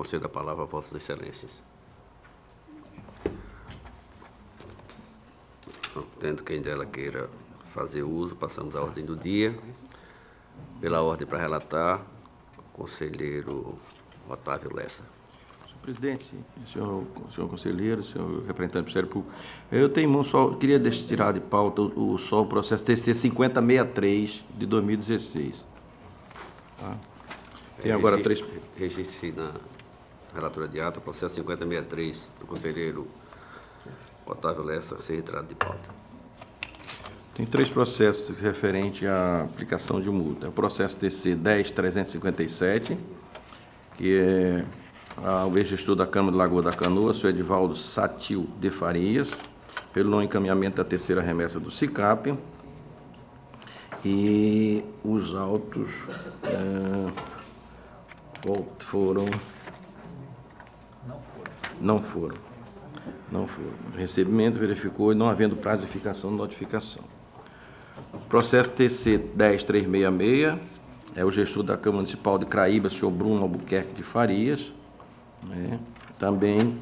concedo a palavra a Vossas Excelências. Não tendo quem dela queira fazer uso, passamos à ordem do dia. Pela ordem para relatar, o conselheiro Otávio Lessa. Senhor presidente, senhor conselheiro, senhor representante do Ministério Público, eu tenho queria tirar de pauta o processo TC 5063 de 2016. Tá? Tem agora três... Registre-se na relatora de ato, processo 5063 do conselheiro Otávio Lessa, ser retirado de pauta. Tem três processos referentes à aplicação de multa. É o processo TC 10357, que é o ex-gestor da Câmara de Lagoa da Canoa, senhor Edivaldo Satil de Farias, pelo não encaminhamento da terceira remessa do SICAP. E os autos Não foram. Recebimento verificou e não havendo prazo de verificação de notificação. Processo TC 10366 é o gestor da Câmara Municipal de Craíba, senhor Bruno Albuquerque de Farias. Também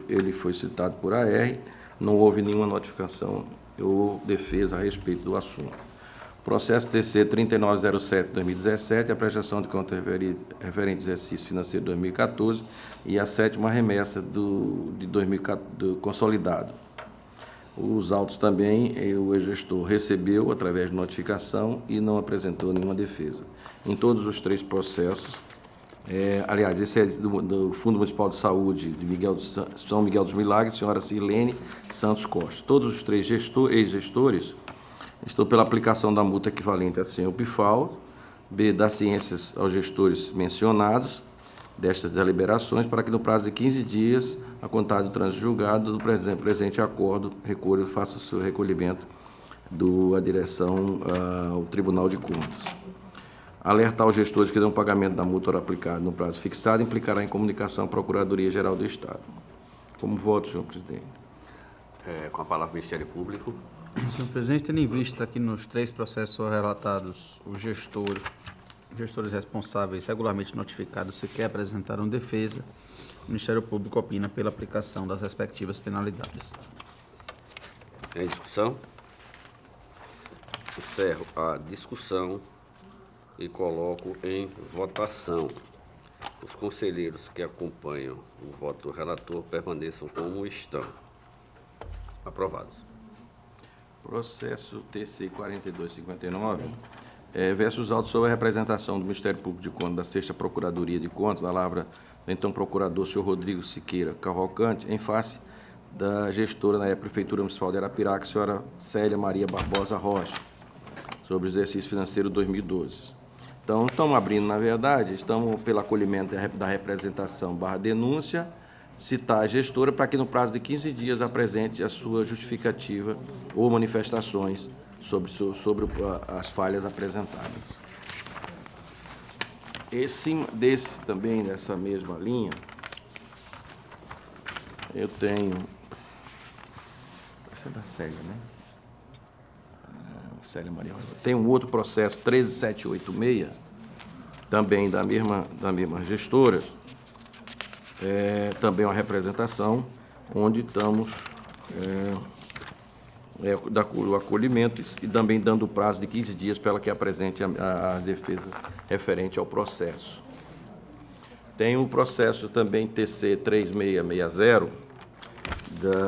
ele foi citado por AR, não houve nenhuma notificação ou defesa a respeito do assunto. Processo TC 3907-2017, a prestação de conta referente ao exercício financeiro de 2014 e a sétima remessa de 2014 do consolidado. Os autos também, o ex-gestor recebeu através de notificação e não apresentou nenhuma defesa. Em todos os três processos, aliás, esse é do Fundo Municipal de Saúde de São Miguel dos Milagres, senhora Sirlene Santos Costa. Todos os três ex-gestores estão pela aplicação da multa equivalente a 100 UPFAL, B, das ciências aos gestores mencionados, destas deliberações, para que no prazo de 15 dias, a contar do trânsito julgado, do presente acordo, recolha, faça o seu recolhimento à direção ao Tribunal de Contas. Alertar os gestores que dão pagamento da multa aplicada no prazo fixado implicará em comunicação à Procuradoria-Geral do Estado. Como voto, senhor presidente? Com a palavra o Ministério Público. Senhor presidente, tendo em vista que nos três processos relatados, os gestores responsáveis regularmente notificados sequer apresentaram defesa, o Ministério Público opina pela aplicação das respectivas penalidades. Em discussão? Encerro a discussão e coloco em votação. Os conselheiros que acompanham o voto do relator permaneçam como estão. Aprovados. Processo TC 4259, versus autos sobre a representação do Ministério Público de Contas da 6ª Procuradoria de Contas, da lavra do então procurador, senhor Rodrigo Siqueira Cavalcante, em face da gestora na Prefeitura Municipal de Arapiraca, senhora Célia Maria Barbosa Rocha, sobre o exercício financeiro 2012. Então, estamos abrindo, na verdade, estamos pelo acolhimento da representação / denúncia, citar a gestora para que no prazo de 15 dias apresente a sua justificativa ou manifestações sobre as falhas apresentadas. Desse também, nessa mesma linha, eu tenho... Essa é da Célia, né? Célia Maria. Tem um outro processo, 13786, também da mesma gestora, também uma representação, onde estamos o acolhimento e também dando prazo de 15 dias para ela que apresente a defesa referente ao processo. Tem o processo também TC 3660,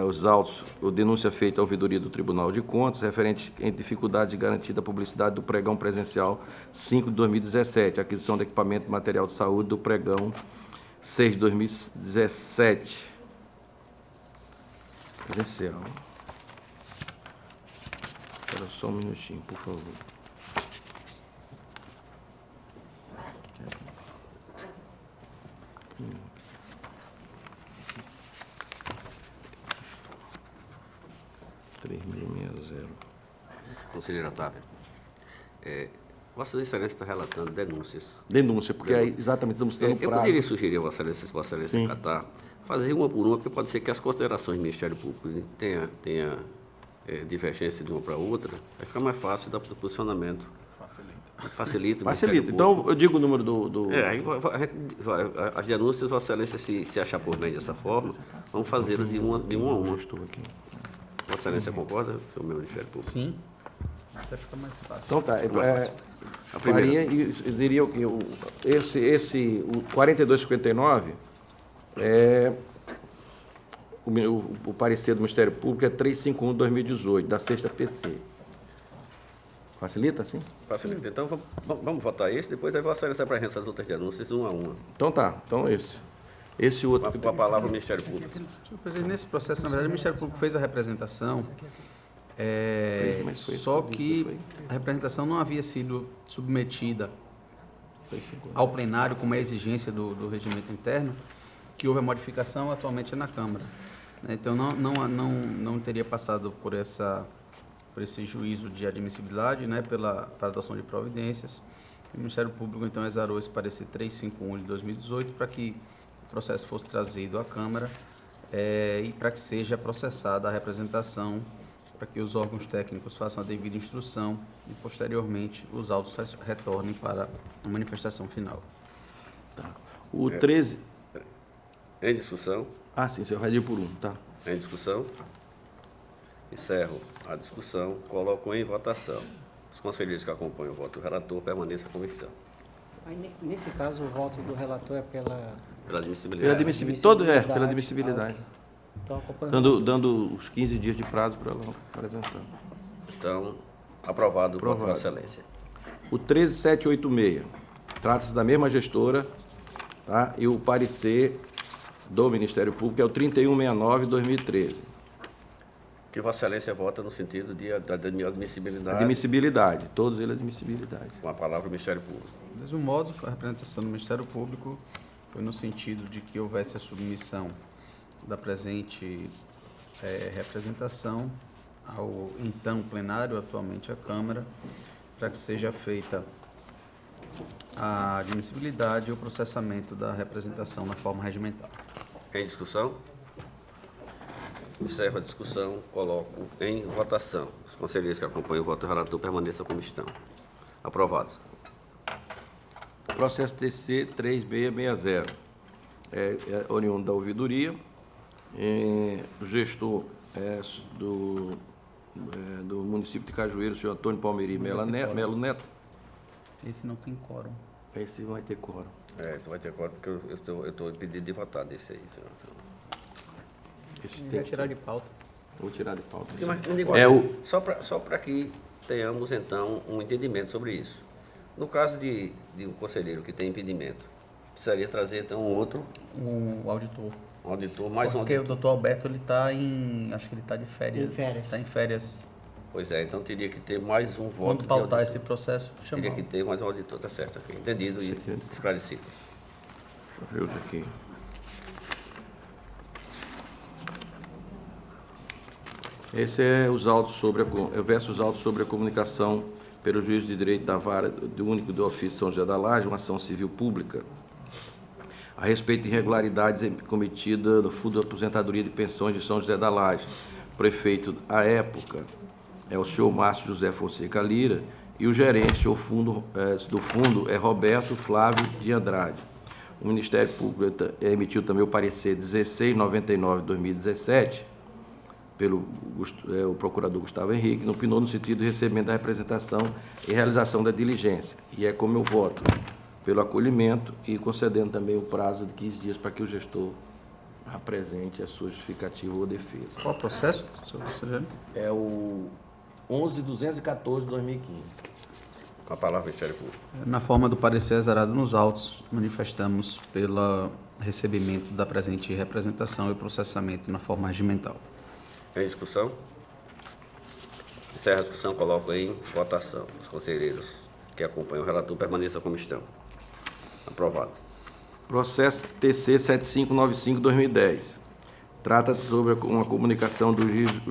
os autos, a denúncia feita à ouvidoria do Tribunal de Contas, referente em dificuldade de garantir a publicidade do pregão presencial 5 de 2017, aquisição de equipamento e material de saúde do pregão 6 de 2017. Presencial. Espera só um minutinho, por favor. Conselheiro Otávio, Vossas Excelências estão relatando denúncias. Denúncia, porque aí exatamente estamos dando prazo. Eu poderia sugerir a Vossa Excelência catar, fazer uma por uma, porque pode ser que as considerações do Ministério Público tenha divergência de uma para outra, vai ficar mais fácil do posicionamento Facilita. o Facilita. Ministério Então, eu digo o número do... Aí as denúncias, Vossa Excelência, se achar por bem dessa forma, vamos fazê-las de uma a uma. Estou aqui. Vossa Excelência concorda, seu meu Ministério Público? Sim. Até fica mais fácil. Então tá, A primeira. faria, e eu diria que o 4259 o parecer do Ministério Público é 351/2018, da 6ª PC. Facilita, assim? Facilita. Então, vamos votar esse, depois aí Vossa Excelência apresenta as outras denúncias uma a uma. Então tá, então esse. Esse outro... Com a palavra o Ministério Público. Senhor presidente, nesse processo, na verdade, o Ministério Público fez a representação, Mas foi só tudo que isso, foi? a representação não havia sido submetida ao plenário como é a exigência do regimento interno, que houve a modificação atualmente é na Câmara. Então, não teria passado por esse juízo de admissibilidade, né, para adoção de providências. O Ministério Público, então, exarou esse parecer 351 de 2018 para que o processo fosse trazido à Câmara e para que seja processada a representação, para que os órgãos técnicos façam a devida instrução e, posteriormente, os autos retornem para a manifestação final. O 13... Em discussão. Ah, sim, você vai ir por um, tá. Em discussão. Encerro a discussão. Coloco em votação. Os conselheiros que acompanham o voto do relator permaneçam como estão. Aí, nesse caso, o voto do relator é pela Pela admissibilidade. Pela admissibilidade. Pela admissibilidade. ok. Então, acompanhando. Dando os 15 dias de prazo para ela apresentar. Então, aprovado por Aprovado. Vossa Excelência. O 13786, trata-se da mesma gestora, tá? E o parecer do Ministério Público é o 3169/2013. Que Vossa Excelência vota no sentido da admissibilidade. Admissibilidade, todos eles admissibilidade. Com a palavra do Ministério Público. Do mesmo modo, a representação do Ministério Público foi no sentido de que houvesse a submissão da presente representação ao então plenário, atualmente a Câmara, para que seja feita a admissibilidade e o processamento da representação na forma regimental. Em discussão. Encerro a discussão. Coloco em votação. Os conselheiros que acompanham o voto do relator permaneçam como estão. Aprovados. Processo TC 3660, é oriundo da ouvidoria. O gestor do município de Cajueiro, o senhor Antônio Palmeri Melo Neto. Esse não tem quórum. Esse vai ter quórum. Isso vai ter quórum, porque eu estou impedido de votar desse aí, senhor. Esse Vai tirar de pauta. Vou tirar de pauta. Só para que tenhamos, então, um entendimento sobre isso. No caso de um conselheiro que tem impedimento, precisaria trazer, então, Um auditor. um auditor, mais um Porque auditor. o doutor Alberto, ele está acho que ele está de férias. Em férias. Está em férias. Pois é, então teria que ter mais um voto Quando de pautar auditor. esse processo, Teria chamar. que ter mais um auditor, tá certo, ok. Entendido e esclarecido. Deixa eu ver outro aqui. Esse é os autos versus autos sobre a comunicação pelo juiz de direito da vara do único do ofício São José da Laje, uma ação civil pública, a respeito de irregularidades cometidas no Fundo de Aposentadoria de Pensões de São José da Laje. O prefeito, à época, é o senhor Márcio José Fonseca Lira, e o gerente do fundo é Roberto Flávio de Andrade. O Ministério Público emitiu também o parecer 1699/2017, pelo o procurador Gustavo Henrique, opinou no sentido de recebimento da representação e realização da diligência. E é como eu voto pelo acolhimento e concedendo também o prazo de 15 dias para que o gestor apresente a sua justificativa ou defesa. Qual o processo, senhor conselheiro? É o 11.214/2015. Com a palavra, Ministério Público. Na forma do parecer exarado nos autos, manifestamos pelo recebimento da presente representação e processamento na forma regimental. Em discussão. Encerra a discussão, coloco em votação. Os conselheiros que acompanham o relator permaneçam como estão. Aprovado. Processo TC 7595/2010. Trata sobre uma comunicação do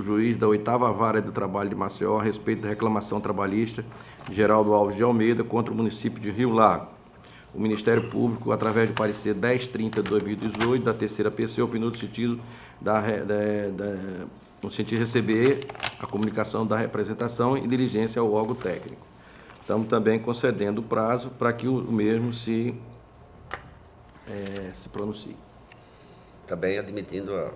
juiz da 8ª Vara do Trabalho de Maceió a respeito da reclamação trabalhista de Geraldo Alves de Almeida contra o município de Rio Lago. O Ministério Público, através do parecer 1030/2018, da 3ª PC, opinou no sentido no sentido de receber a comunicação da representação e diligência ao órgão técnico. estamos também concedendo o prazo para que o mesmo se pronuncie. Também admitindo a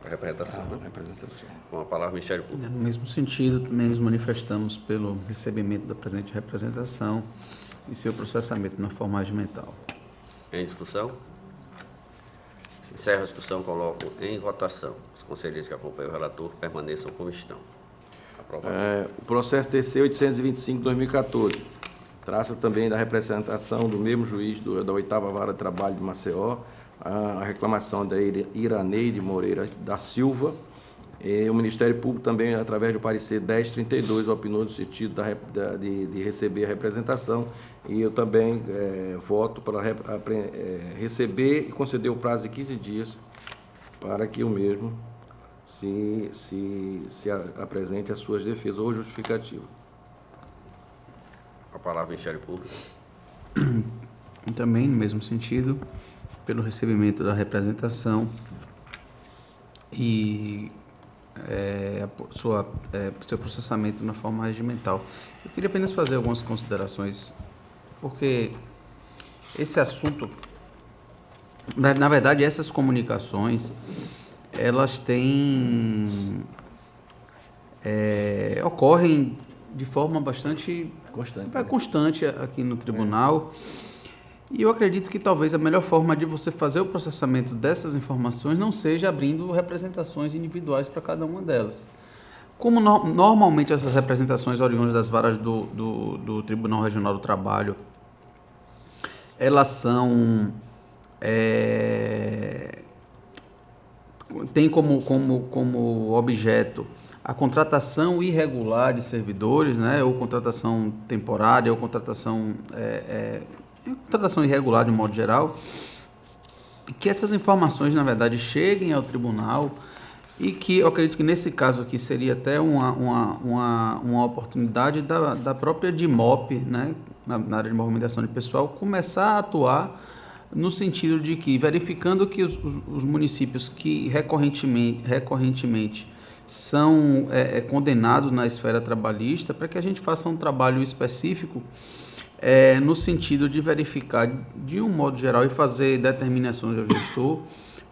representação. A Né? representação. Com a palavra, Ministério No Público. mesmo sentido, também nos manifestamos pelo recebimento da presente representação e seu processamento na forma regimental. Em discussão? Encerro a discussão, coloco em votação. Os conselheiros que acompanham o relator permaneçam como estão. Aprovado. O processo TC 825/2014 traça também da representação do mesmo juiz da 8ª Vara de Trabalho de Maceió, a reclamação da Iraneide Moreira da Silva. O Ministério Público também, através do parecer 1032, opinou no sentido de receber a representação, e eu também voto para receber e conceder o prazo de 15 dias para que o mesmo se apresente as suas defesas ou justificativa. A palavra, Ministério Público. E também, no mesmo sentido, pelo recebimento da representação e seu processamento na forma regimental. Eu queria apenas fazer algumas considerações, porque esse assunto, na verdade, essas comunicações, elas ocorrem de forma bastante constante aqui no tribunal. E eu acredito que talvez a melhor forma de você fazer o processamento dessas informações não seja abrindo representações individuais para cada uma delas. Como normalmente essas representações oriundas das varas do Tribunal Regional do Trabalho, elas são... tem como objeto a contratação irregular de servidores, né, ou contratação temporária, ou contratação irregular de um modo geral, e que essas informações, na verdade, cheguem ao tribunal, e que eu acredito que nesse caso aqui seria até uma oportunidade da própria DIMOP, né, na área de movimentação de pessoal, começar a atuar no sentido de que, verificando que os municípios que recorrentemente são condenados na esfera trabalhista, para que a gente faça um trabalho específico no sentido de verificar de um modo geral e fazer determinações ao gestor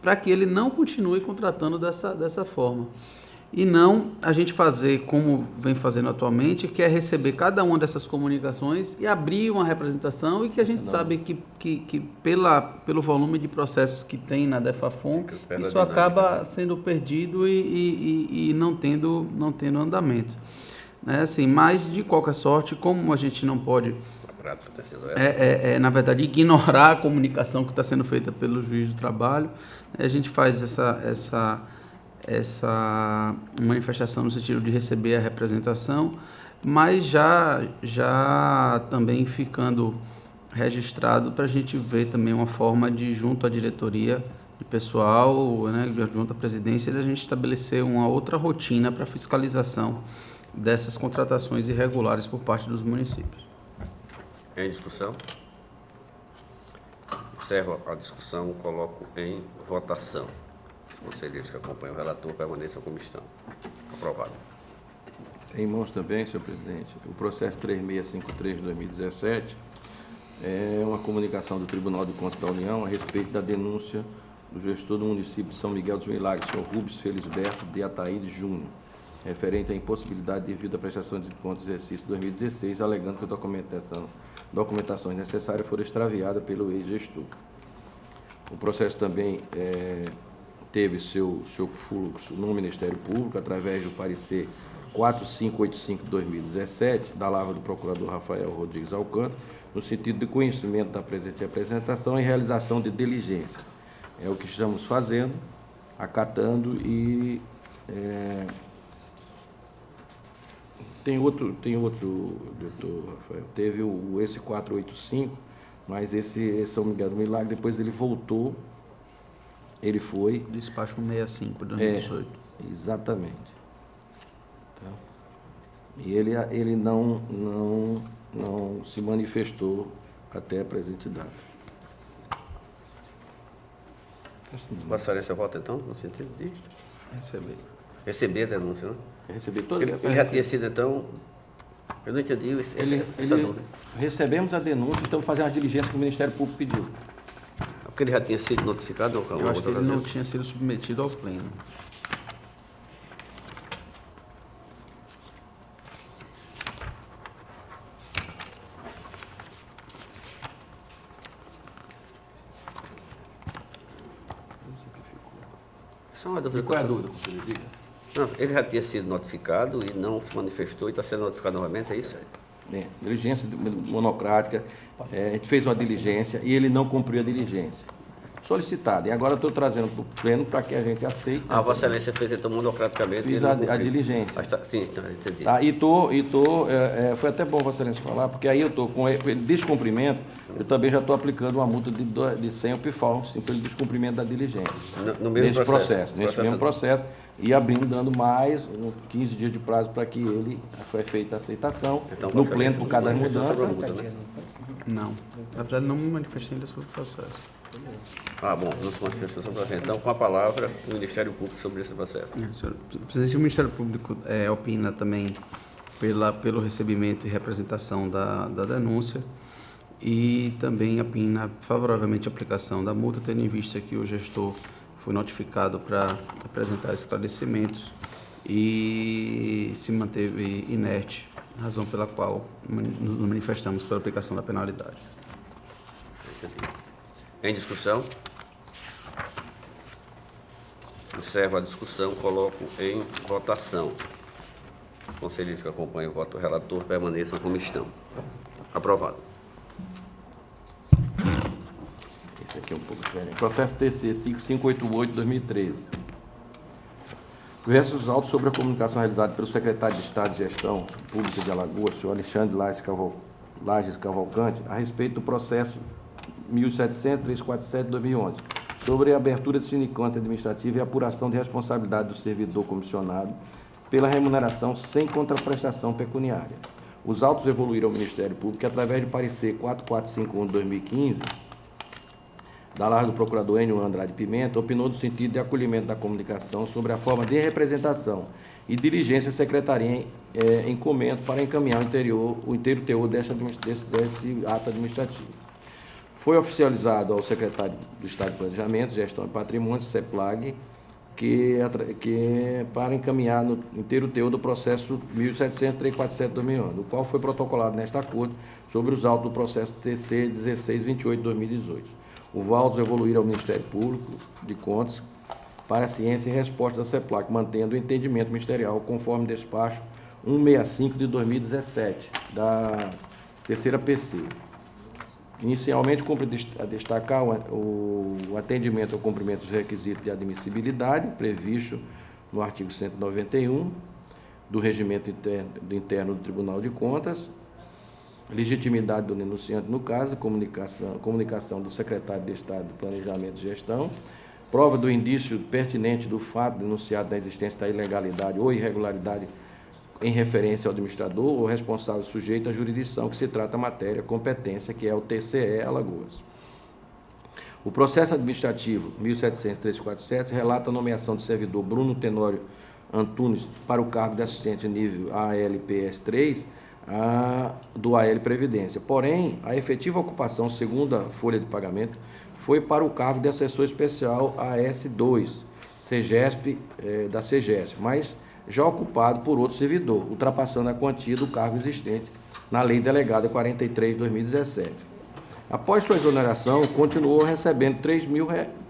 para que ele não continue contratando dessa forma. E não a gente fazer como vem fazendo atualmente, que é receber cada uma dessas comunicações e abrir uma representação, e que a gente sabe que pelo volume de processos que tem na DEFAFON, isso acaba sendo perdido e não tendo andamento. Né? Assim, mas, de qualquer sorte, como a gente não pode, na verdade, ignorar a comunicação que está sendo feita pelo juiz do trabalho, a gente faz essa manifestação no sentido de receber a representação, mas já também ficando registrado para a gente ver também uma forma de, junto à diretoria de pessoal, né, junto à presidência, de a gente estabelecer uma outra rotina para fiscalização dessas contratações irregulares por parte dos municípios. Em discussão? Encerro a discussão, coloco em votação. Os conselheiros que acompanham o relator permaneçam como estão. Aprovado. Tem em mãos também, senhor presidente, o processo 3653 de 2017 é uma comunicação do Tribunal de Contas da União a respeito da denúncia do gestor do município de São Miguel dos Milagres, senhor Rubens Felisberto de Ataíde Júnior, referente à impossibilidade devido à prestação de contas do exercício 2016, alegando que a documentações necessárias foram extraviadas pelo ex-gestor. O processo também teve seu fluxo no Ministério Público, através do parecer 4585/2017, da lavra do procurador Rafael Rodrigues Alcântara, no sentido de conhecimento da presente representação e realização de diligência. É o que estamos fazendo, acatando, e tem outro, doutor Rafael, teve esse 485, mas esse São Miguel do Milagre, depois ele voltou, ele foi... Despacho 165 de 2018. Exatamente. Tá? E ele não se manifestou até a presente data. Passaria seu voto, então, no sentido de Receber. receber a denúncia, né? Recebi toda Ele já tinha sido, então, Eu não entendi essa dúvida. Recebemos a denúncia e estamos fazendo as diligências que o Ministério Público pediu. Porque ele já tinha sido notificado ou Eu acho que ele não tinha sido submetido ao pleno. Só uma dúvida. E qual é a dúvida, conselheiro? Diga. Não, ele já tinha sido notificado e não se manifestou e está sendo notificado novamente, é isso? Bem, diligência monocrática, a gente fez uma diligência e ele não cumpriu a diligência solicitada. E agora eu estou trazendo para o pleno para que a gente aceite. A Vossa Excelência fez então monocraticamente. Fiz e ele não a cumpriu. diligência. Sim, então, entendi. Tá? Foi até bom Vossa Excelência falar, porque aí eu estou com ele descumprimento, eu também já estou aplicando uma multa de 100 UPFAL, sim, pelo descumprimento da diligência. No mesmo Nesse processo. nesse mesmo processo, e abrindo, dando mais 15 dias de prazo para que ele foi feita a aceitação, Então, no Vossa pleno Excelência por causa das manifestou sobre a mudanças. multa, né? Não. Na verdade, não me manifestei ainda sobre o processo. Ah, bom, não se manifestou sobre o processo. Então, com a palavra, o Ministério Público sobre esse processo. Senhor presidente, o Ministério Público opina também pelo recebimento e representação da denúncia e também opina favoravelmente a aplicação da multa, tendo em vista que o gestor foi notificado para apresentar esclarecimentos e se manteve inerte, razão pela qual nos manifestamos pela aplicação da penalidade. Em discussão? Encerro a discussão, coloco em votação. Os conselheiros que acompanham o voto do relator permaneçam como estão. Aprovado. Esse aqui é um pouco diferente. Processo TC 5588-2013. Diversos autos sobre a comunicação realizada pelo secretário de Estado de Gestão Pública de Alagoas, senhor Alexandre Lages Cavalcante, a respeito do processo 1700-347-2011, sobre a abertura de sindicância administrativa e apuração de responsabilidade do servidor comissionado pela remuneração sem contraprestação pecuniária. Os autos evoluíram ao Ministério Público que, através de parecer 4451-2015, da lar do procurador Enio Andrade Pimenta, opinou no sentido de acolhimento da comunicação sobre a forma de representação e diligência à secretaria em comento para encaminhar o inteiro teor desse ato administrativo. Foi oficializado ao secretário do Estado de Planejamento, Gestão e Patrimônio, CEPLAG, que para encaminhar no inteiro teor do processo 1700-347-2011, o qual foi protocolado nesta Corte sobre os autos do processo TC 1628-2018. Os autos evoluíram ao Ministério Público de Contas para a ciência e resposta da CEPLAG, mantendo o entendimento ministerial conforme despacho 165 de 2017, da terceira PC. Inicialmente, cumpre destacar o atendimento ao cumprimento dos requisitos de admissibilidade previsto no artigo 191 do Regimento Interno do Tribunal de Contas, legitimidade do denunciante no caso, comunicação do secretário de Estado do Planejamento e Gestão, prova do indício pertinente do fato denunciado da existência da ilegalidade ou irregularidade em referência ao administrador ou responsável sujeito à jurisdição que se trata a matéria, competência, que é o TCE Alagoas. O processo administrativo 1700-347 relata a nomeação do servidor Bruno Tenório Antunes para o cargo de assistente nível ALPS3 do AL Previdência. Porém, a efetiva ocupação, segundo a folha de pagamento, foi para o cargo de assessor especial AS2, CEGESP, da CEGESP, mas já ocupado por outro servidor, ultrapassando a quantia do cargo existente na Lei Delegada 43 de 2017. Após sua exoneração, continuou recebendo R$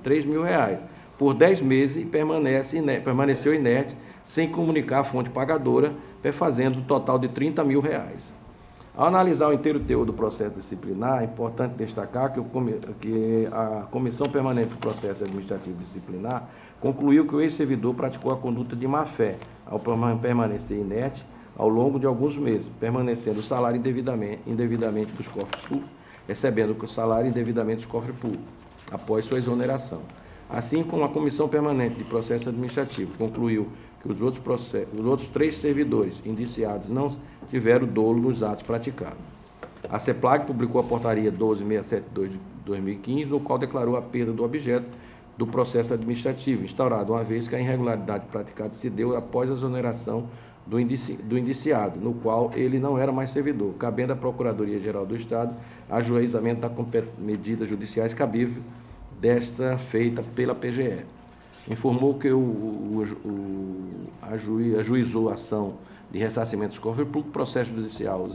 3.000 por 10 meses e permaneceu inerte, sem comunicar a fonte pagadora, perfazendo um total de R$ 30.000. Ao analisar o inteiro teor do processo disciplinar, é importante destacar que a Comissão Permanente do Processo Administrativo Disciplinar concluiu que o ex-servidor praticou a conduta de má-fé ao permanecer inerte ao longo de alguns meses, permanecendo o salário indevidamente dos cofres públicos, recebendo o salário indevidamente dos cofres públicos, após sua exoneração. Assim como a Comissão Permanente de Processo Administrativo concluiu que os outros 3 servidores indiciados não tiveram dolo nos atos praticados. A CEPLAG publicou a portaria 12672 de 2015, no qual declarou a perda do objeto do processo administrativo instaurado, uma vez que a irregularidade praticada se deu após a exoneração do indiciado, no qual ele não era mais servidor, cabendo à Procuradoria-Geral do Estado ajuizamento das medidas judiciais cabíveis desta feita pela PGE. Informou que ajuizou a ação de ressarcimento dos cofres públicos, processo judicial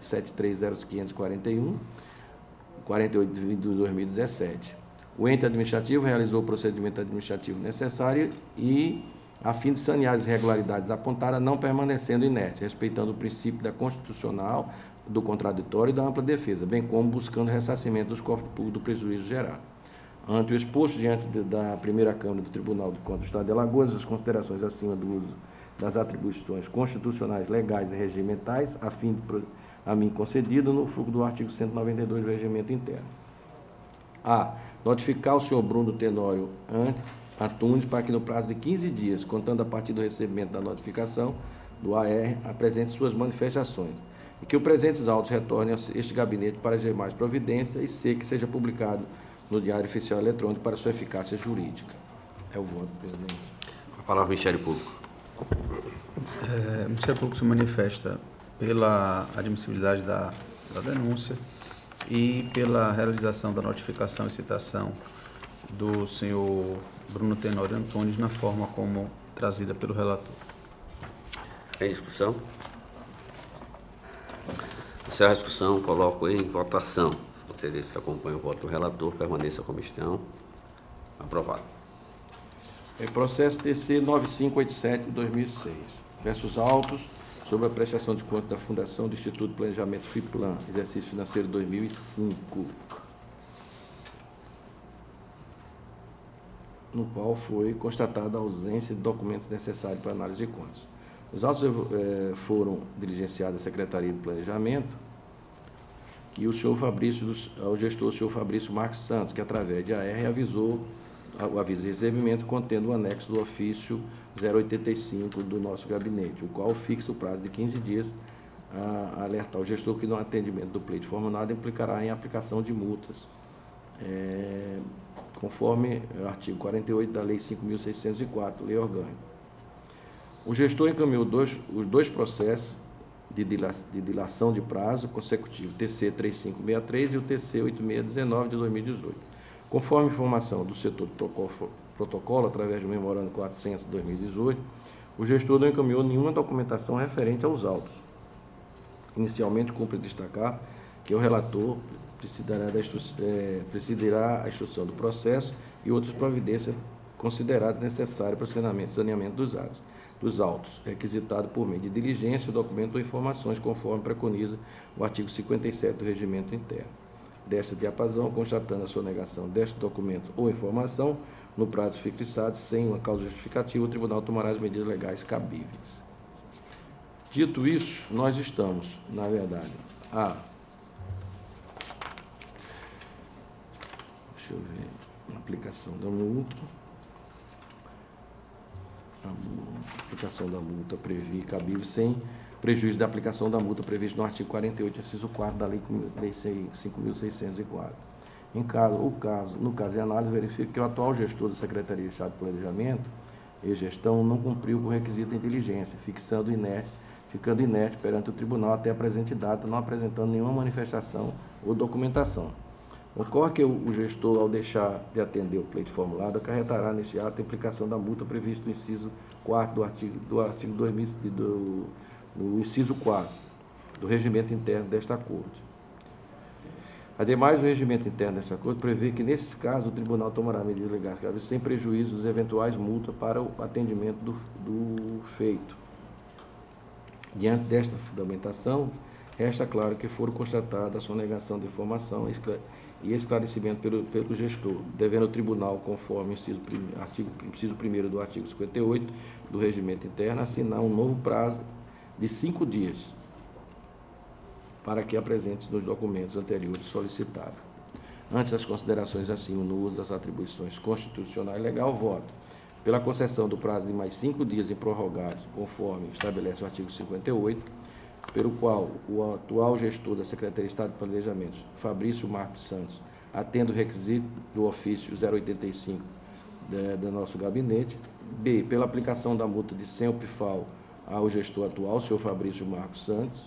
0730541, 48 de 2017. O ente administrativo realizou o procedimento administrativo necessário e, a fim de sanear as irregularidades apontadas, não permanecendo inerte, respeitando o princípio da constitucional, do contraditório e da ampla defesa, bem como buscando ressarcimento dos cofres públicos do prejuízo gerado. Ante o exposto diante da primeira Câmara do Tribunal de Contas do Estado de Alagoas, as considerações acima do uso das atribuições constitucionais, legais e regimentais, a fim de a mim concedido no fulcro do artigo 192 do Regimento Interno. A. Notificar o senhor Bruno Tenório Antunes para que no prazo de 15 dias, contando a partir do recebimento da notificação do AR, apresente suas manifestações e que os presentes autos retornem a este gabinete para as demais providências e C. que seja publicado no Diário Oficial Eletrônico para sua eficácia jurídica. É o voto, presidente. A palavra ao Ministério Público. O Ministério Público se manifesta pela admissibilidade da denúncia e pela realização da notificação e citação do senhor Bruno Tenório Antunes na forma como trazida pelo relator. Em discussão? Encerra a discussão, coloco em votação. Conselheiros que acompanham o voto do relator, permaneça como estão. Aprovado. Em processo TC 9587 de 2006, versus autos sobre a prestação de contas da Fundação do Instituto de Planejamento FIPLAN, exercício financeiro 2005, no qual foi constatada a ausência de documentos necessários para análise de contas. Os autos foram diligenciados à Secretaria de Planejamento e o senhor Fabrício, ao gestor, o senhor Fabrício Marques Santos, que através de AR avisou o aviso de recebimento contendo o anexo do ofício 085 do nosso gabinete, o qual fixa o prazo de 15 dias a alertar o gestor que no atendimento do pleito formulado implicará em aplicação de multas, conforme o artigo 48 da Lei 5.604, Lei Orgânica. O gestor encaminhou os dois processos de dilação de prazo consecutivo, TC 3563 e o TC 8619 de 2018. Conforme informação do setor de protocolo, através do memorando 400 de 2018, o gestor não encaminhou nenhuma documentação referente aos autos. Inicialmente, cumpre destacar que o relator presidirá a instrução do processo e outras providências consideradas necessárias para o saneamento dos autos, requisitado por meio de diligência, documento ou informações, conforme preconiza o artigo 57 do Regimento Interno. Desta diapasão, constatando a sonegação deste documento ou informação, no prazo fixado, sem uma causa justificativa, o Tribunal tomará as medidas legais cabíveis. Dito isso, nós estamos, na verdade, deixa eu ver, a aplicação da multa. A aplicação da multa prevista cabível sem prejuízo da aplicação da multa prevista no artigo 48, inciso 4 da Lei 5.604. No caso de análise, verifica que o atual gestor da Secretaria de Estado de Planejamento e Gestão não cumpriu com o requisito de inteligência, ficando inerte perante o tribunal até a presente data, não apresentando nenhuma manifestação ou documentação. Ocorre que o gestor, ao deixar de atender o pleito formulado, acarretará neste ato a implicação da multa prevista no inciso 4 do artigo 2000, no inciso 4 do regimento interno desta Corte. Ademais, o regimento interno desta Corte prevê que, nesses casos, o tribunal tomará medidas legais cabíveis sem prejuízo dos eventuais multas para o atendimento do feito. Diante desta fundamentação, resta claro que foram constatadas a sonegação de informação e esclarecimento pelo gestor, devendo o tribunal, conforme o inciso 1º do artigo 58 do Regimento Interno, assinar um novo prazo de 5 dias para que apresente nos documentos anteriores solicitados. Antes das considerações acima no uso das atribuições constitucionais e legal, voto pela concessão do prazo de mais 5 dias improrrogados, conforme estabelece o artigo 58, pelo qual o atual gestor da Secretaria de Estado de Planejamento, Fabrício Marques Santos, atende o requisito do ofício 085 do nosso gabinete. B, pela aplicação da multa de 100 PIFAL ao gestor atual, o senhor Fabrício Marcos Santos.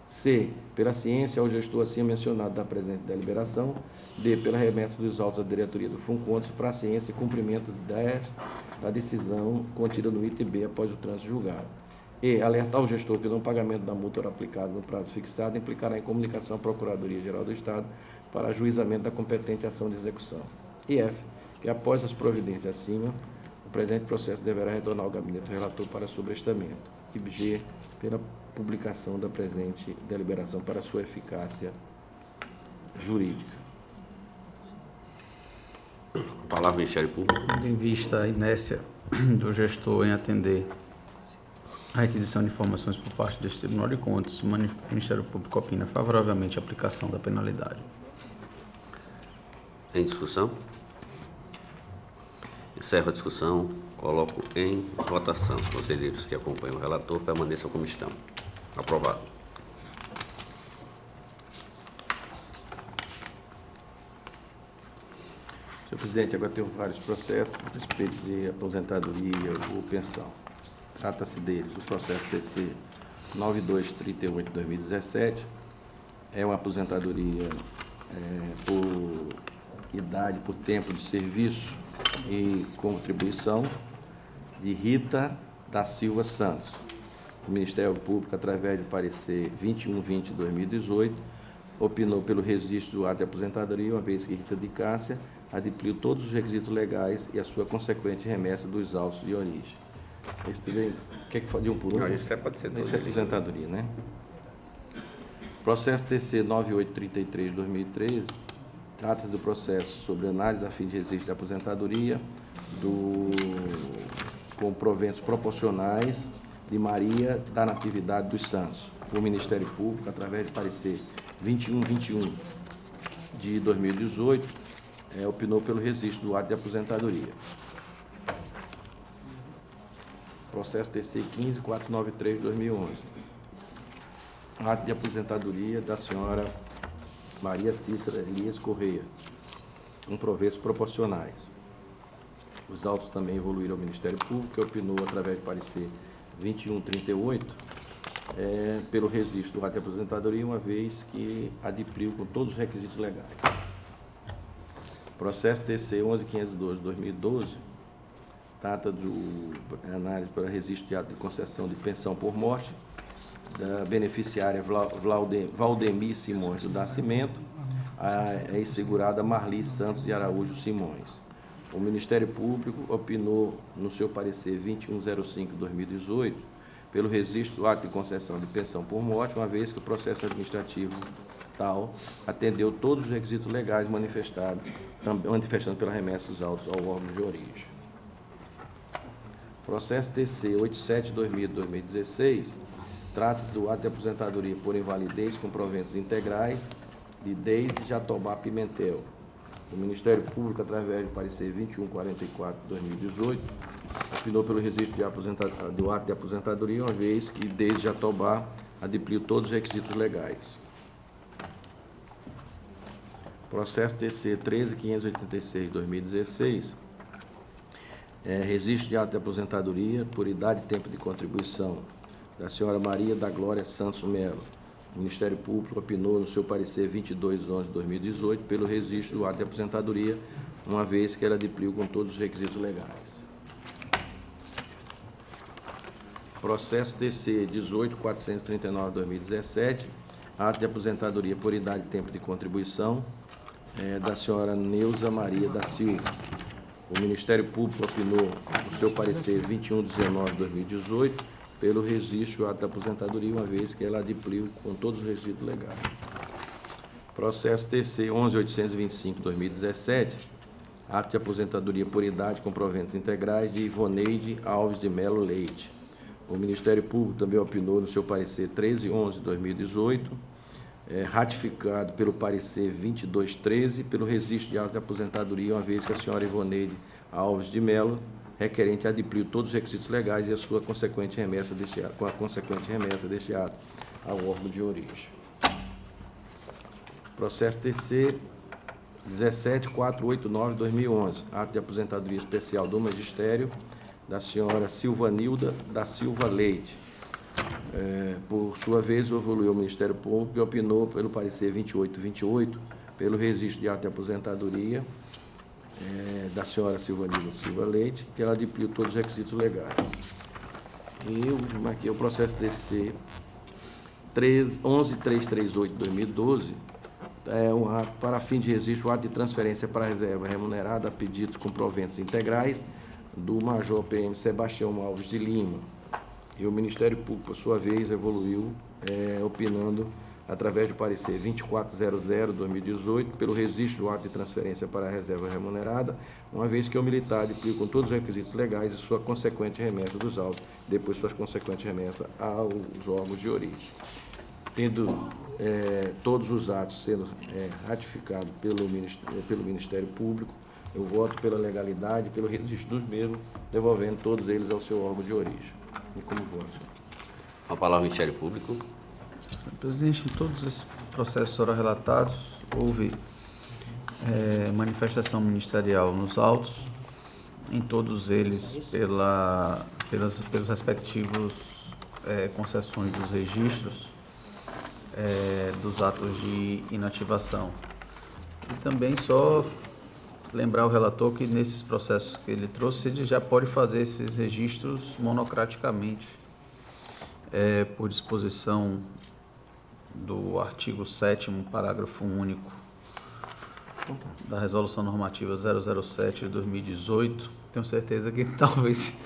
C, pela ciência ao gestor acima mencionado da presente deliberação. D, pela remessa dos autos da diretoria do Funcontos para a ciência e cumprimento da decisão contida no item B após o trânsito julgado. E, alertar o gestor que o não pagamento da multa aplicada no prazo fixado implicará em comunicação à Procuradoria-Geral do Estado para ajuizamento da competente ação de execução. E F, que após as providências acima, o presente processo deverá retornar ao gabinete do relator para sobrestamento. E G, pela publicação da presente deliberação para sua eficácia jurídica. Palavra ao Ministério Público. Tendo em vista a inércia do gestor em atender a requisição de informações por parte deste Tribunal de Contas, o Ministério Público opina favoravelmente a aplicação da penalidade. Em discussão? Encerro a discussão. Coloco em votação. Os conselheiros que acompanham o relator permaneçam como estão. Aprovado. Senhor presidente, agora tenho vários processos a respeito de aposentadoria ou pensão. Trata-se deles, o processo TC 9238-2017, é uma aposentadoria por idade, por tempo de serviço e contribuição de Rita da Silva Santos. O Ministério Público, através do parecer 2120-2018, opinou pelo registro do ato de aposentadoria, uma vez que Rita de Cássia adimpliu todos os requisitos legais e a sua consequente remessa dos autos de origem. Quer que fale de um por um? Não, isso pode ser Isso é aposentadoria, né? Processo TC 9833-2013, trata-se do processo sobre análise a fim de registro de aposentadoria com proventos proporcionais de Maria da Natividade dos Santos. O Ministério Público, através de parecer 2121 de 2018, opinou pelo registro do ato de aposentadoria. Processo TC 15493-2011. Ato de aposentadoria da senhora Maria Cícera Elias Correia, com proventos proporcionais. Os autos também evoluíram ao Ministério Público, que opinou através de parecer 2138, pelo registro do ato de aposentadoria, uma vez que adimpliu com todos os requisitos legais. Processo TC 11512-2012, trata do análise para registro de ato de concessão de pensão por morte da beneficiária Valdemir Simões do Nascimento, a ex-segurada Marli Santos de Araújo Simões. O Ministério Público opinou no seu parecer 2105-2018 pelo registro do ato de concessão de pensão por morte, uma vez que o processo administrativo tal atendeu todos os requisitos legais manifestando pela remessa dos autos ao órgão de origem. Processo TC 87-2016, trata-se do ato de aposentadoria por invalidez com proventos integrais de Deise Jatobá Pimentel. O Ministério Público, através do parecer 2144-2018, opinou pelo registro do ato de aposentadoria, uma vez que Deise Jatobá adimpliu todos os requisitos legais. Processo TC 13586-2016, registro de ato de aposentadoria por idade e tempo de contribuição da senhora Maria da Glória Santos Melo. O Ministério Público opinou no seu parecer 2211-2018 pelo registro do ato de aposentadoria, uma vez que ela adimpliu com todos os requisitos legais. Processo TC 18439-2017, ato de aposentadoria por idade e tempo de contribuição da senhora Neuza Maria da Silva. O Ministério Público opinou no seu parecer 2119-2018 pelo registro do ato de aposentadoria, uma vez que ela adimpliu com todos os requisitos legais. Processo TC 11825-2017, ato de aposentadoria por idade com proventos integrais de Ivoneide Alves de Melo Leite. O Ministério Público também opinou no seu parecer 1311-2018, ratificado pelo parecer 2213, pelo registro de ato de aposentadoria, uma vez que a senhora Ivoneide Alves de Melo, requerente, adimpliu todos os requisitos legais e a sua consequente remessa deste ato, ao órgão de origem. Processo TC 17489-2011, ato de aposentadoria especial do magistério da senhora Silvanilda da Silva Leite. Por sua vez, evoluiu o Ministério Público e opinou pelo parecer 2828, pelo registro de ato de aposentadoria da senhora Silvanila Silva Leite, que ela adquiriu todos os requisitos legais. E eu marquei o processo DC 11338-2012, um ato para fim de registro, o ato de transferência para a reserva remunerada a pedidos com proventos integrais do Major PM Sebastião Alves de Lima. E o Ministério Público, por sua vez, evoluiu, opinando, através do parecer 2400-2018, pelo registro do ato de transferência para a reserva remunerada, uma vez que o militar adquiriu com todos os requisitos legais e sua consequente remessa dos autos, depois suas consequentes remessas aos órgãos de origem. Tendo todos os atos sendo ratificados pelo Ministério Público, eu voto pela legalidade, pelo registro dos mesmos, devolvendo todos eles ao seu órgão de origem. E como voto? A palavra ao Ministério Público. Senhor presidente, em todos esses processos foram relatados, houve manifestação ministerial nos autos, em todos eles pelos respectivos concessões dos registros dos atos de inativação. E também só lembrar o relator que nesses processos que ele trouxe, ele já pode fazer esses registros monocraticamente, por disposição do artigo 7º, parágrafo único da Resolução Normativa 007 de 2018. Tenho certeza que talvez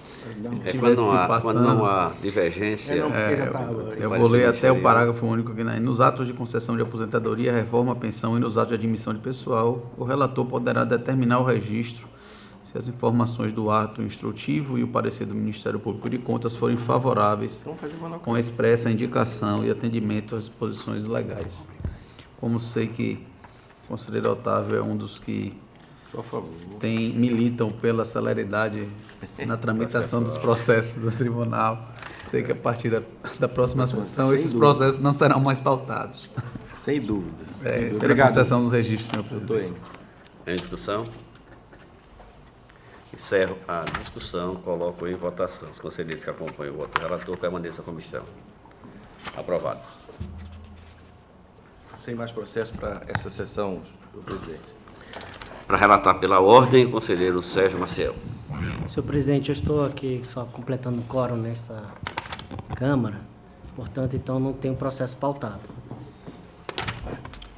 quando não há divergência. Eu vou ler até o parágrafo único aqui, né? Nos atos de concessão de aposentadoria, reforma, pensão e nos atos de admissão de pessoal, o relator poderá determinar o registro se as informações do ato instrutivo e o parecer do Ministério Público de Contas forem favoráveis, com expressa indicação e atendimento às disposições legais. Como sei que o conselheiro Otávio é um dos que militam pela celeridade na tramitação dos processos do tribunal, sei que a partir da próxima sessão esses processos não serão mais pautados. Sem dúvida. Pela concessão dos registros, senhor presidente. Em discussão? Encerro a discussão, coloco em votação. Os conselheiros que acompanham o voto do relator permaneçam como estão. Aprovados. Sem mais processo para essa sessão, senhor presidente. Para relatar pela ordem, o conselheiro Sérgio Maciel. Senhor presidente, eu estou aqui só completando o quórum nessa Câmara, portanto, então não tem um processo pautado.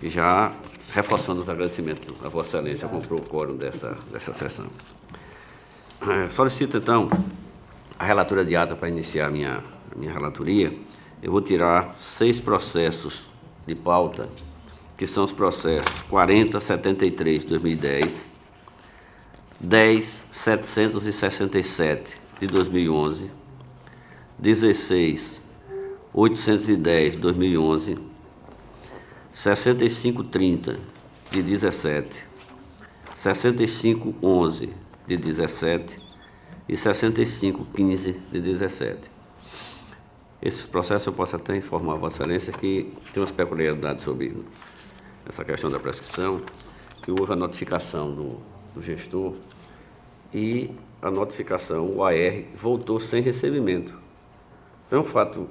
E já reforçando os agradecimentos a Vossa Excelência, comprou o quórum dessa sessão. Solicito, então, a relatora de ata para iniciar a minha relatoria. Eu vou tirar 6 processos de pauta, que são os processos 4073 de 2010, 10767 de 2011, 16810 de 2011, 6530 de 17, 6511 de 17 e 6515 de 17. Esses processos eu posso até informar a Vossa Excelência que tem umas peculiaridades sobre essa questão da prescrição, que houve a notificação do gestor e a notificação, o AR, voltou sem recebimento. Então é um fato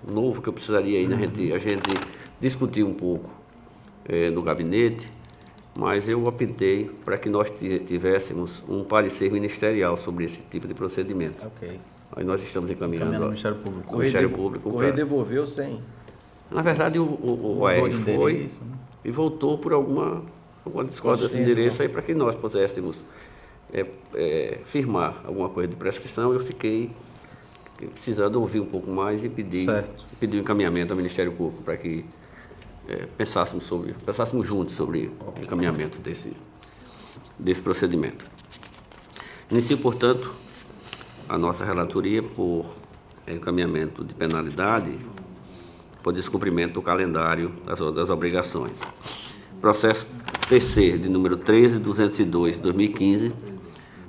novo que eu precisaria ainda a gente discutir um pouco no gabinete, mas eu optei para que nós tivéssemos um parecer ministerial sobre esse tipo de procedimento. Ok. Aí nós estamos encaminhando ao Ministério Público. O Ministério Público. O Correio devolveu sem. Na verdade, o AR foi e voltou por alguma discordância de endereço aí para que nós pudéssemos firmar alguma coisa de prescrição. Eu fiquei precisando ouvir um pouco mais e pedir um encaminhamento ao Ministério Público para que pensássemos juntos sobre o encaminhamento desse procedimento. Inicio, portanto, a nossa relatoria por encaminhamento de penalidade por descumprimento do calendário das obrigações. Processo TC de número 13202/2015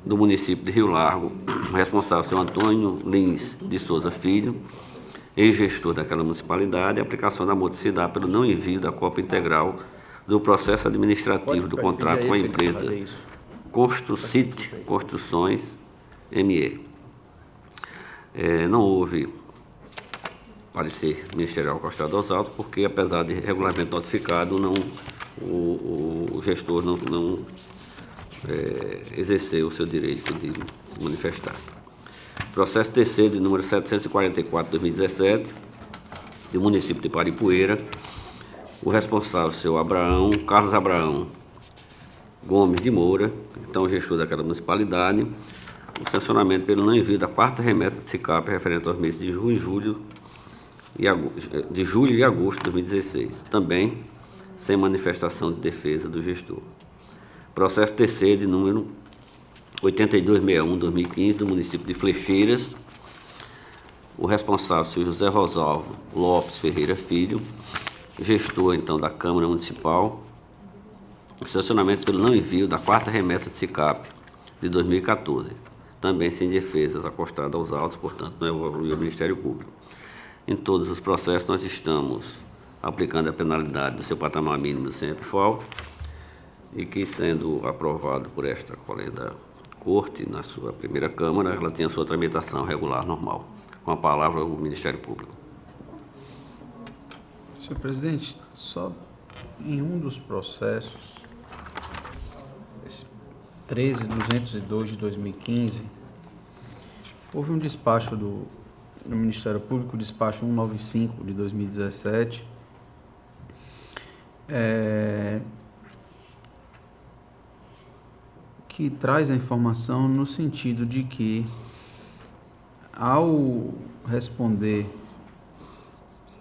do município de Rio Largo, responsável senhor Antônio Lins de Souza Filho, ex-gestor daquela municipalidade, a aplicação da modicidade pelo não envio da cópia integral do processo administrativo do contrato com a empresa Construcite Construções ME. Não houve parecer ministerial encostado aos autos, porque apesar de regularmente notificado, o gestor não exerceu o seu direito de se manifestar. Processo TC de número 744/2017, do município de Paripueira. O responsável, seu Carlos Abraão Gomes de Moura, então gestor daquela municipalidade, o sancionamento pelo não envio da quarta remessa de SICAP referente aos meses de julho e agosto de 2016, também sem manifestação de defesa do gestor. Processo TC de número 8261/2015, do município de Flecheiras. O responsável, senhor José Rosalvo Lopes Ferreira Filho, gestor, então, da Câmara Municipal, o sancionamento pelo não envio da quarta remessa de SICAP de 2014, também sem defesas acostadas aos autos, portanto, não evolui ao Ministério Público. Em todos os processos, nós estamos aplicando a penalidade do seu patamar mínimo do CENPFAL, e que, sendo aprovado por esta colega Corte, na sua primeira Câmara, ela tem a sua tramitação regular normal. Com a palavra, o Ministério Público. Senhor presidente, só em um dos processos, esse 13.202 de 2015, houve um despacho do Ministério Público, despacho 195 de 2017, que traz a informação no sentido de que, ao responder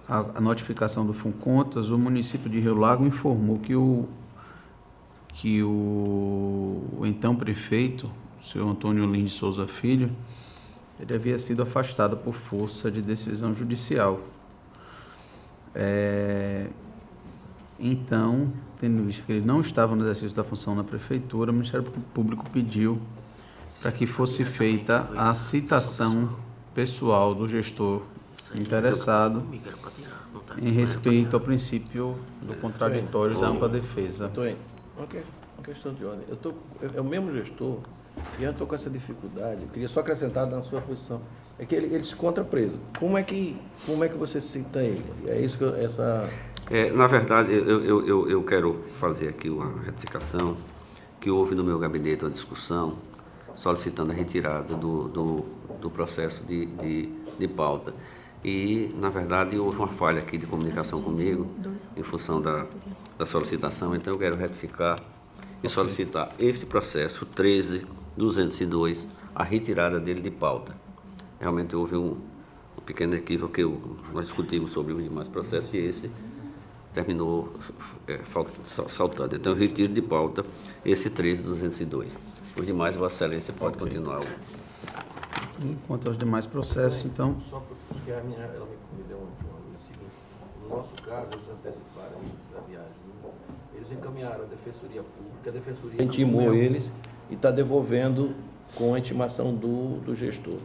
a notificação do FUNCONTAS, o município de Rio Lago informou que o então prefeito, o senhor Antônio Lins de Souza Filho, ele havia sido afastado por força de decisão judicial. Então, tendo visto que ele não estava no exercício da função na prefeitura, o Ministério Público pediu para que fosse feita a citação pessoal do gestor interessado em respeito ao princípio do contraditório da ampla defesa. Antônio, uma questão de ordem. É o mesmo gestor e eu estou com essa dificuldade. Eu queria só acrescentar na sua posição. É que ele se encontra preso. Como é que você cita ele? É isso que Na verdade, eu quero fazer aqui uma retificação, que houve no meu gabinete uma discussão solicitando a retirada do processo de pauta. E, na verdade, houve uma falha aqui de comunicação comigo, em função da solicitação. Então, eu quero retificar e solicitar este processo, 13.202, a retirada dele de pauta. Realmente houve um pequeno equívoco que nós discutimos sobre os demais processos e esse terminou saltando. Então, eu retiro de pauta esse 13.202. Os demais, Vossa Excelência pode continuar. Quanto aos demais processos, então... Só porque ela me deu um seguinte. No nosso caso, eles anteciparam a viagem. Eles encaminharam a Defensoria Pública, a Defensoria intimou eles e está devolvendo com a intimação do gestor.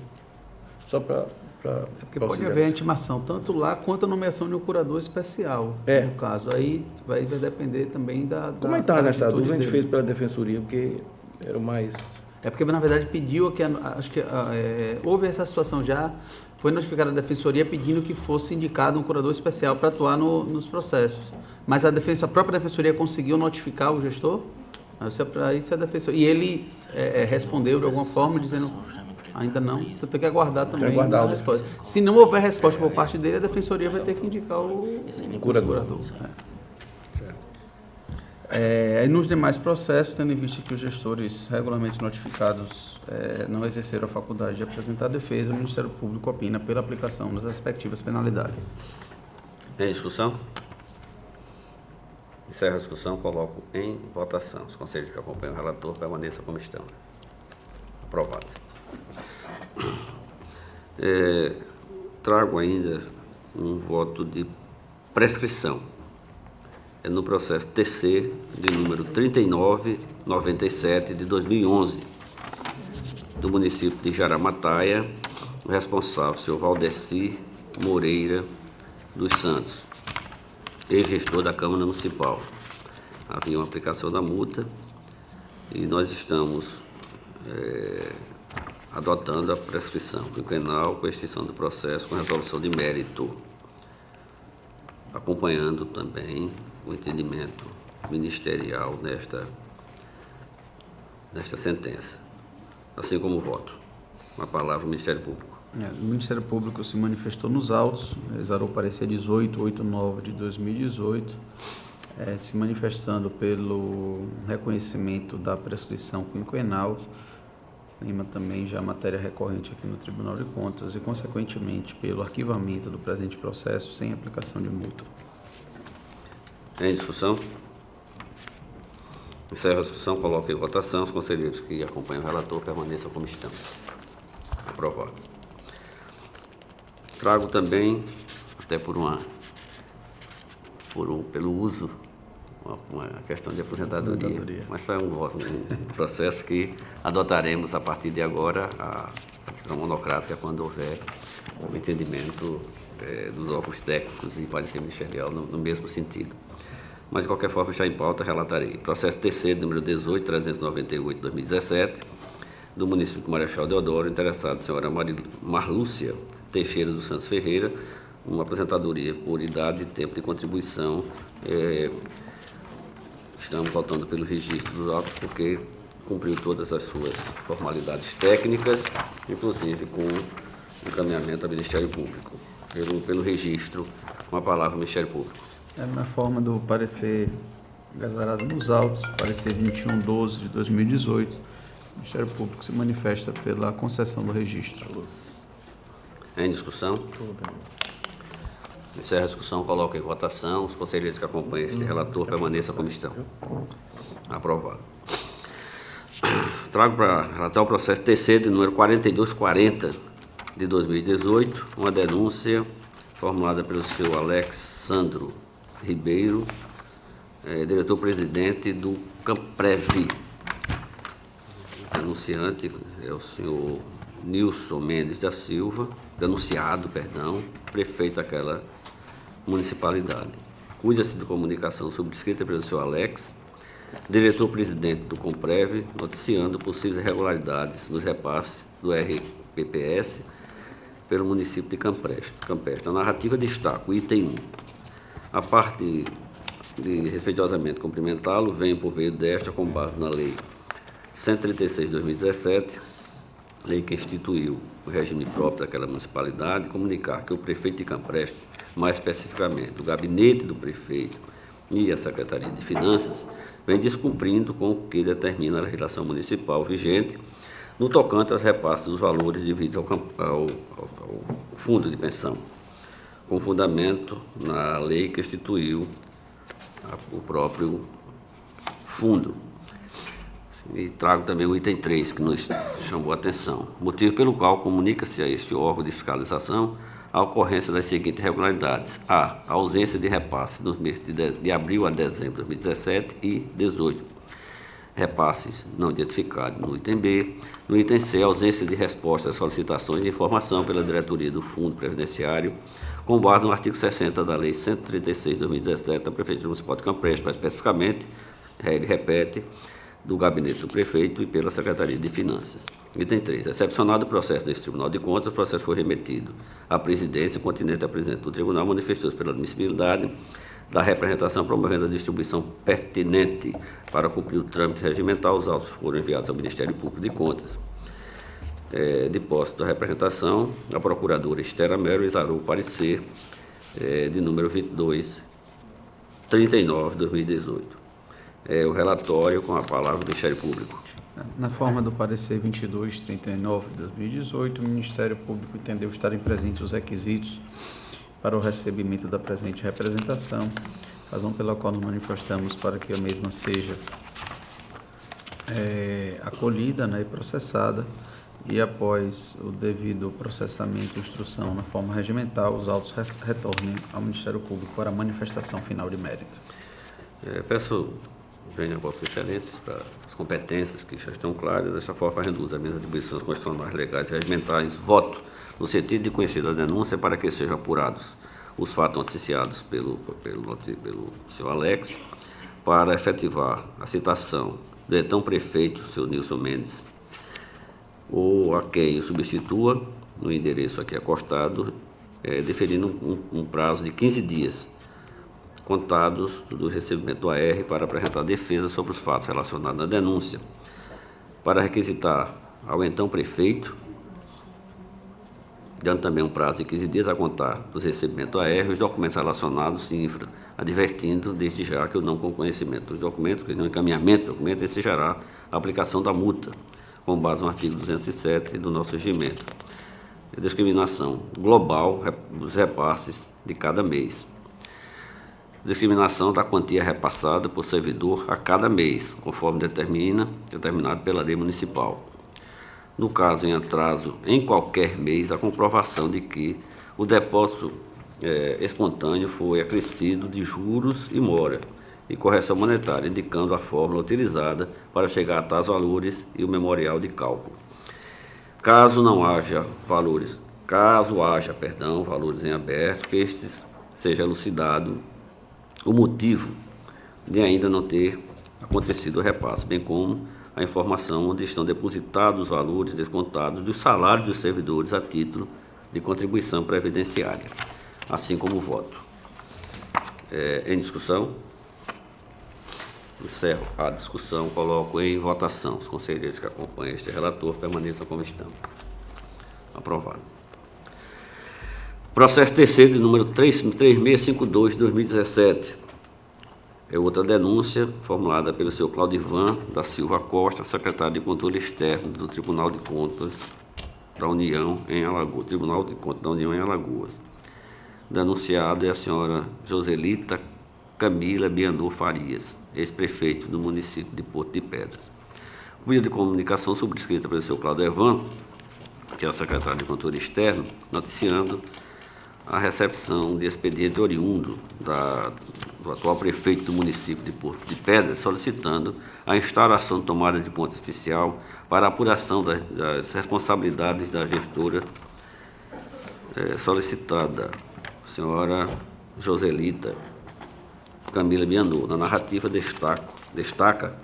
Só para... Porque pode haver a intimação, tanto lá quanto a nomeação de um curador especial, no caso. Aí vai depender também da... Como é que está nessa dúvida? A gente fez pela Defensoria, porque era o mais... É porque, na verdade, pediu que... Acho que houve essa situação já, foi notificada a Defensoria pedindo que fosse indicado um curador especial para atuar nos processos. Mas a própria Defensoria conseguiu notificar o gestor? Isso é a Defensoria. E ele respondeu de alguma forma, dizendo... Ainda não, então tem que aguardar também a resposta. Se não houver resposta por parte dele, a Defensoria vai ter que indicar o curador. E nos demais processos, tendo em vista que os gestores regularmente notificados não exerceram a faculdade de apresentar defesa, o Ministério Público opina pela aplicação das respectivas penalidades. Tem discussão? Encerro a discussão, coloco em votação. Os conselheiros que acompanham o relator permaneçam como estão. Aprovados. Trago ainda um voto de prescrição. É no processo TC de número 3997 de 2011, do município de Jaramataia, o responsável, o senhor Valdeci Moreira dos Santos, ex-gestor da Câmara Municipal. Havia uma aplicação da multa e nós estamos adotando a prescrição quinquenal com extinção do processo com resolução de mérito. acompanhando também o entendimento ministerial nesta sentença, assim como o voto. Uma palavra do Ministério Público. O Ministério Público se manifestou nos autos, exarou o parecer 1889 de 2018, se manifestando pelo reconhecimento da prescrição quinquenal, tema também já matéria recorrente aqui no Tribunal de Contas, e, consequentemente, pelo arquivamento do presente processo sem aplicação de multa. Em discussão? Encerro a discussão, coloco em votação. Os conselheiros que acompanham o relator permaneçam como estão. Aprovado. Trago também, até pelo uso, uma questão de aposentadoria. Mas foi um processo que adotaremos a partir de agora a decisão monocrática quando houver o entendimento dos órgãos técnicos e parecer ministerial no mesmo sentido. Mas, de qualquer forma, já em pauta, relatarei. Processo TC, número 18.398/2017, do município de Marechal Deodoro, interessado a senhora Marlúcia Teixeira dos Santos Ferreira, uma aposentadoria por idade e tempo de contribuição. Estamos votando pelo registro dos autos porque cumpriu todas as suas formalidades técnicas, inclusive com encaminhamento ao Ministério Público. Pelo registro, uma palavra ao Ministério Público. Na forma do parecer exarado nos autos, parecer 21/12 de 2018, o Ministério Público se manifesta pela concessão do registro. Em discussão? Encerra a discussão, coloco em votação. Os conselheiros que acompanham este relator permaneçam como estão. Aprovado. Trago para relatar o processo TC de número 4240 de 2018, uma denúncia formulada pelo senhor Alexandro Ribeiro, diretor-presidente do Camprev. Denunciante é o senhor Nilson Mendes da Silva, prefeito daquela municipalidade. Cuida-se de comunicação subscrita pelo senhor Alex, diretor-presidente do Comprev, noticiando possíveis irregularidades nos repasses do RPPS pelo município de Campestre. A narrativa destaca o item 1. A parte de respeitosamente cumprimentá-lo, vem por meio desta, com base na Lei 136 de 2017, lei que instituiu o regime próprio daquela municipalidade, comunicar que o prefeito de Camprestre, mais especificamente o gabinete do prefeito e a Secretaria de Finanças, vem descumprindo com o que determina a legislação municipal vigente no tocante aos repasses dos valores devidos ao fundo de pensão, com fundamento na lei que instituiu o próprio fundo. E trago também o item 3, que nos chamou a atenção. Motivo pelo qual comunica-se a este órgão de fiscalização a ocorrência das seguintes irregularidades. A ausência de repasse nos meses de abril a dezembro de 2017 e 2018. Repasses não identificados no item B. No item C, ausência de resposta às solicitações de informação pela diretoria do Fundo Previdenciário, com base no artigo 60 da Lei 136 de 2017 da Prefeitura Municipal de Camprestre, mais especificamente, ele repete, do gabinete do prefeito e pela Secretaria de Finanças. Item 3. Excepcionado o processo desse Tribunal de Contas, o processo foi remetido à presidência, continente a presidente do tribunal, manifestou-se pela admissibilidade da representação promovendo a distribuição pertinente para cumprir o trâmite regimental. Os autos foram enviados ao Ministério Público de Contas. De posse da representação, a procuradora Esther Amero exarou o parecer de número 2239 de 2018. O relatório com a palavra do Ministério Público. Na forma do parecer 2239 de 2018, o Ministério Público entendeu estarem presentes os requisitos para o recebimento da presente representação, razão pela qual nos manifestamos para que a mesma seja acolhida, e processada, e após o devido processamento e instrução na forma regimental, os autos retornem ao Ministério Público para a manifestação final de mérito. Peço a Vossas Excelências para as competências que já estão claras, desta forma reduz as minhas atribuições constitucionais, legais e regimentais, voto no sentido de conhecer a denúncia para que sejam apurados os fatos noticiados pelo senhor Alex, para efetivar a citação do então prefeito, senhor Nilson Mendes, ou a quem o substitua, no endereço aqui acostado, deferindo um prazo de 15 dias contados do recebimento do AR para apresentar defesa sobre os fatos relacionados à denúncia, para requisitar ao então prefeito, dando também um prazo de 15 dias a contar dos recebimentos do AR, os documentos relacionados, infra, advertindo desde já que o não conhecimento dos documentos, que não encaminhamento dos documentos, exigiria a aplicação da multa, com base no artigo 207 do nosso regimento. Discriminação global dos repasses de cada mês. Discriminação da quantia repassada por servidor a cada mês, conforme determinado pela lei municipal. No caso em atraso em qualquer mês, a comprovação de que o depósito espontâneo foi acrescido de juros e mora e correção monetária, indicando a fórmula utilizada para chegar a tais valores e o memorial de cálculo. Caso haja valores em aberto, que estes seja elucidado o motivo de ainda não ter acontecido o repasse, bem como a informação onde estão depositados os valores descontados dos salários dos servidores a título de contribuição previdenciária, assim como o voto. Em discussão? Encerro a discussão, coloco em votação. Os conselheiros que acompanham este relator permaneçam como estão. Aprovado. Processo terceiro de número 3652 de 2017. É outra denúncia formulada pelo senhor Claudivan da Silva Costa, secretário de Controle Externo do Tribunal de Contas da União em Alagoas. Tribunal de Contas da União em Alagoas. Denunciado é a senhora Joselita Camila Bianor Farias, ex-prefeito do município de Porto de Pedras. O pedido de comunicação subscrita pelo senhor Claudivan, que é o secretário de Controle Externo, noticiando a recepção de expediente oriundo do atual prefeito do município de Porto de Pedras, solicitando a instauração de tomada de ponto especial para a apuração das responsabilidades da gestora solicitada, a senhora Joselita Camila Bianor. Na narrativa destaca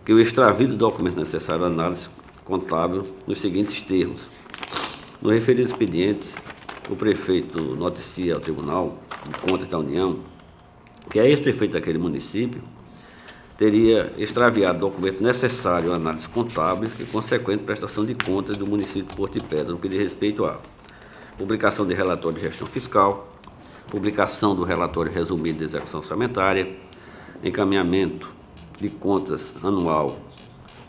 que o extravio do documento necessário à análise contábil nos seguintes termos. No referido expediente, o prefeito noticia ao Tribunal de Contas da União que a ex-prefeito daquele município teria extraviado o documento necessário à análise contábil e consequente prestação de contas do município de Porto de Pedras, no que diz respeito à publicação de relatório de gestão fiscal, publicação do relatório resumido de execução orçamentária, encaminhamento de contas anual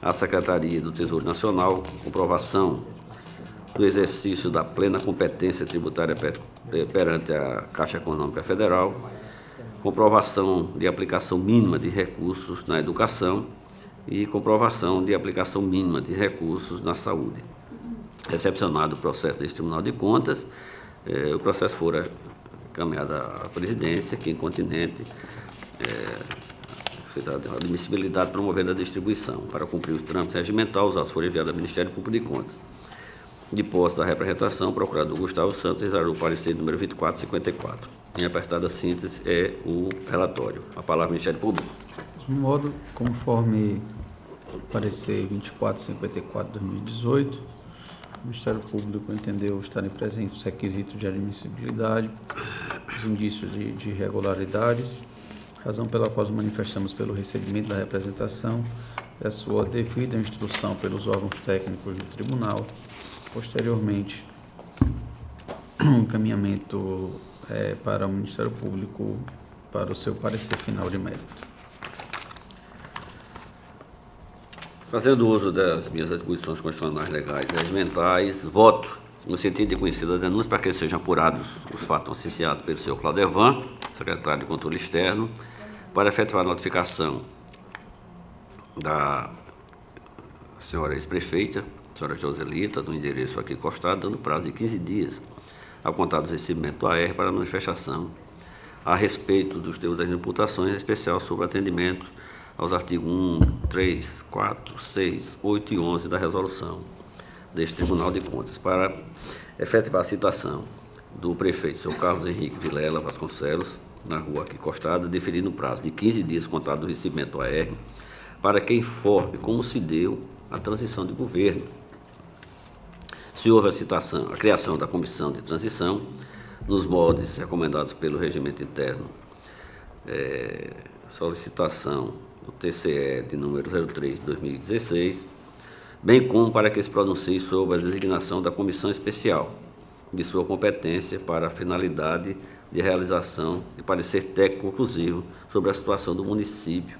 à Secretaria do Tesouro Nacional, comprovação do exercício da plena competência tributária perante a Caixa Econômica Federal, comprovação de aplicação mínima de recursos na educação e comprovação de aplicação mínima de recursos na saúde. Recepcionado o processo deste Tribunal de Contas, o processo fora encaminhado à presidência, que incontinente fez a admissibilidade promovendo a distribuição. Para cumprir os trâmites regimentais, os autos foram enviados ao Ministério Público de Contas. De posse da representação, o procurador Gustavo Santos exarou o parecer número 2454. Em apertada síntese é o relatório. A palavra ao Ministério Público. De modo, conforme o parecer 2454 de 2018, o Ministério Público entendeu estarem presentes os requisitos de admissibilidade, os indícios de irregularidades, razão pela qual nos manifestamos pelo recebimento da representação e a sua devida instrução pelos órgãos técnicos do Tribunal. Posteriormente, o encaminhamento para o Ministério Público para o seu parecer final de mérito. Fazendo uso das minhas atribuições constitucionais, legais e regimentais, voto no sentido de conhecer a denúncia para que sejam apurados os fatos noticiados pelo senhor Claudivan, secretário de Controle Externo, para efetuar a notificação da senhora ex-prefeita, a senhora Joselita, do endereço aqui costado, dando prazo de 15 dias ao contar do recebimento do AR para a manifestação a respeito dos teus das imputações, em especial sobre atendimento aos artigos 1, 3, 4, 6, 8 e 11 da resolução deste Tribunal de Contas, para efetivar a citação do prefeito, senhor Carlos Henrique Vilela Vasconcelos, na rua aqui costada, deferindo o prazo de 15 dias contado do recebimento do AR, para que informe como se deu a transição de governo. Se houve a criação da comissão de transição, nos moldes recomendados pelo regimento interno solicitação do TCE de número 03 de 2016, bem como para que se pronuncie sobre a designação da comissão especial de sua competência para a finalidade de realização de parecer técnico conclusivo sobre a situação do município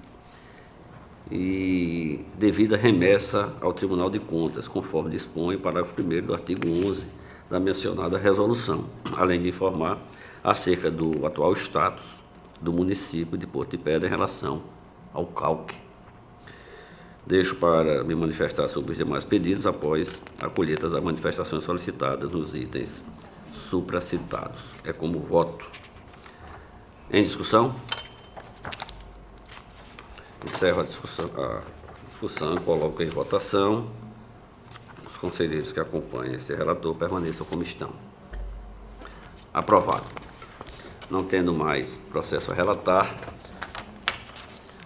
e devida remessa ao Tribunal de Contas, conforme dispõe o parágrafo 1º do artigo 11 da mencionada resolução, além de informar acerca do atual status do município de Porto de Pedra em relação ao calque. Deixo para me manifestar sobre os demais pedidos após a colheita das manifestações solicitadas nos itens supracitados. É como voto. Em discussão? Encerro a discussão e coloco em votação. Os conselheiros que acompanham este relator permaneçam como estão. Aprovado. Não tendo mais processo a relatar,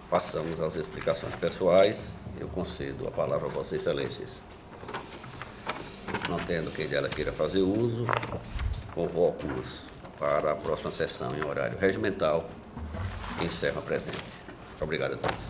passamos às explicações pessoais. Eu concedo a palavra a Vossas Excelências. Não tendo quem dela queira fazer uso, convoco-os para a próxima sessão em horário regimental e encerro a presente. Obrigado a todos.